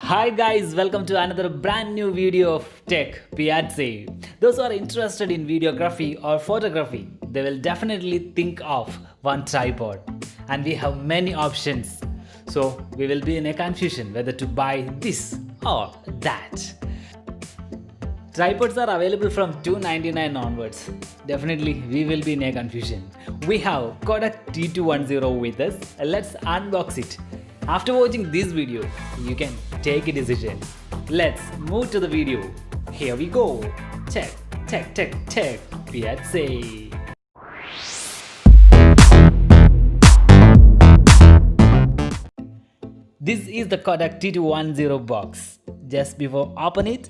Hi guys, welcome to another brand new video of Tech Piazza. Those who are interested in videography or photography, they will definitely think of one tripod. And we have many options. So we will be in a confusion whether to buy this or that. Tripods are available from $299 onwards. Definitely we will be in a confusion. We have KODAK T210 with us. Let's unbox it. After watching this video, you can take a decision. Let's move to the video. Here we go. Tech Piazza. This is the KODAK T210 box. Just before open it,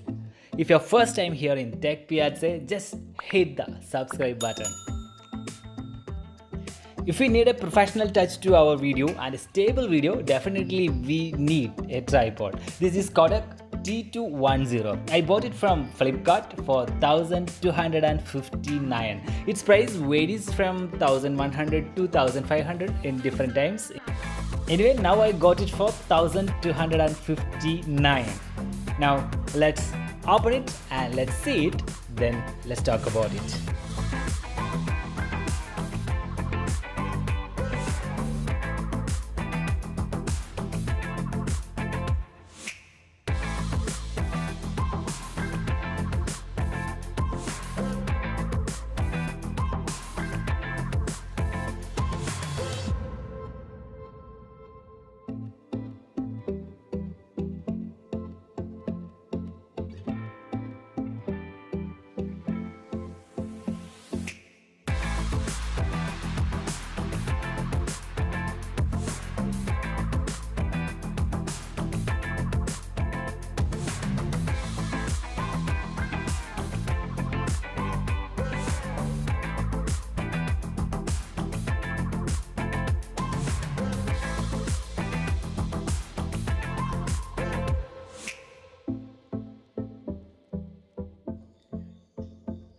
if you're first time here in Tech Piazza, just hit the subscribe button. If we need a professional touch to our video and a stable video, definitely we need a tripod. This is KODAK T210. I bought it from Flipkart for $1,259. Its price varies from $1,100 to $1,500 in different times. Anyway, now I got it for $1,259. Now let's open it and let's see it. Then let's talk about it.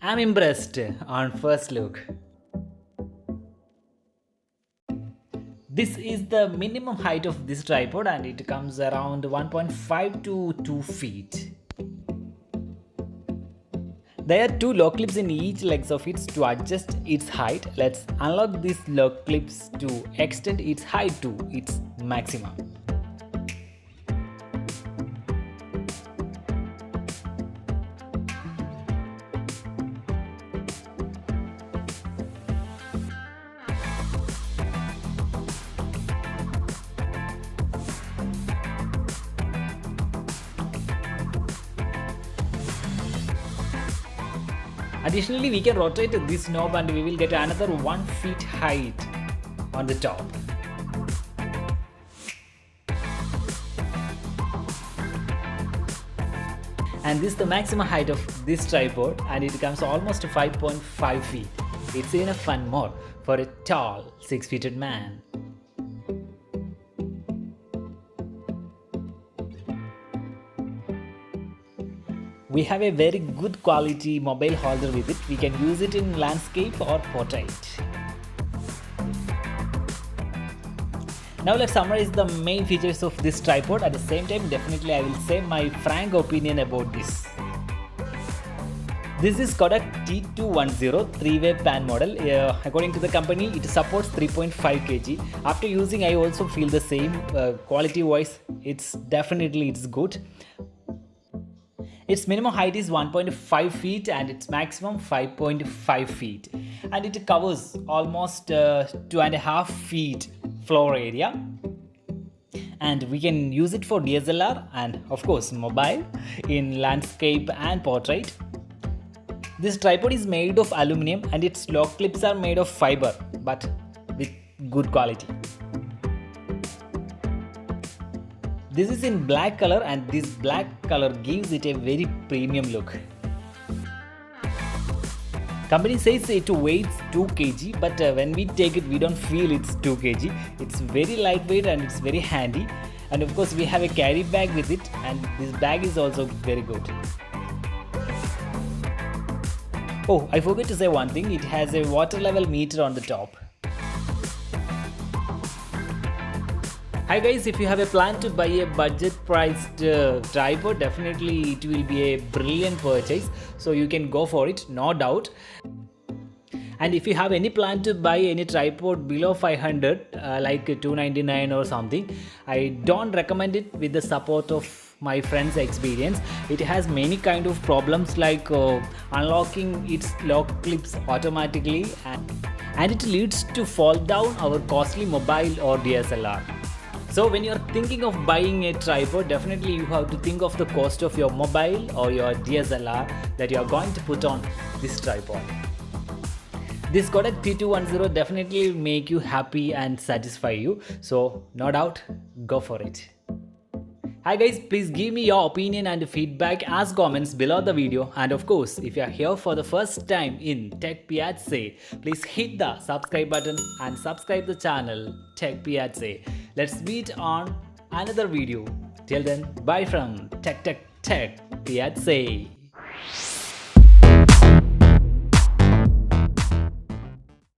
I'm impressed on first look. This is the minimum height of this tripod and it comes around 1.5 to 2 feet. There are two lock clips in each legs of it to adjust its height. Let's unlock these lock clips to extend its height to its maximum. Additionally, we can rotate this knob and we will get another 1 feet height on the top. And this is the maximum height of this tripod and it comes almost to 5.5 feet. It's enough and more for a tall 6-footed man. We have a very good quality mobile holder with it. We can use it in landscape or portrait. Now let's summarize the main features of this tripod. At the same time, definitely I will say my frank opinion about this. This is KODAK T210 3-way pan model. According to the company, it supports 3.5 kg. After using, I also feel the same. Quality wise, it's good. Its minimum height is 1.5 feet and its maximum 5.5 feet. And it covers almost 2.5 feet floor area. And we can use it for DSLR and of course mobile in landscape and portrait. This tripod is made of aluminum and its lock clips are made of fiber but with good quality. This is in black color and this black color gives it a very premium look. Company says it weighs 2 kg but when we take it we don't feel it's 2 kg. It's very lightweight and it's very handy. And of course we have a carry bag with it and this bag is also very good. Oh, I forgot to say one thing, it has a water level meter on the top. Hi guys, if you have a plan to buy a budget priced tripod, definitely it will be a brilliant purchase. So you can go for it, no doubt. And if you have any plan to buy any tripod below 500 like 299 or something, I don't recommend it with the support of my friend's experience. It has many kind of problems like unlocking its lock clips automatically, and it leads to fall down our costly mobile or DSLR. So when you're thinking of buying a tripod, definitely you have to think of the cost of your mobile or your DSLR that you are going to put on this tripod. This KODAK T210 definitely will make you happy and satisfy you. So no doubt, go for it. Hi guys, please give me your opinion and feedback as comments below the video. And of course, if you are here for the first time in Tech Piazza, please hit the subscribe button and subscribe the channel Tech Piazza. Let's meet on another video. Till then, bye from Tech Piazza.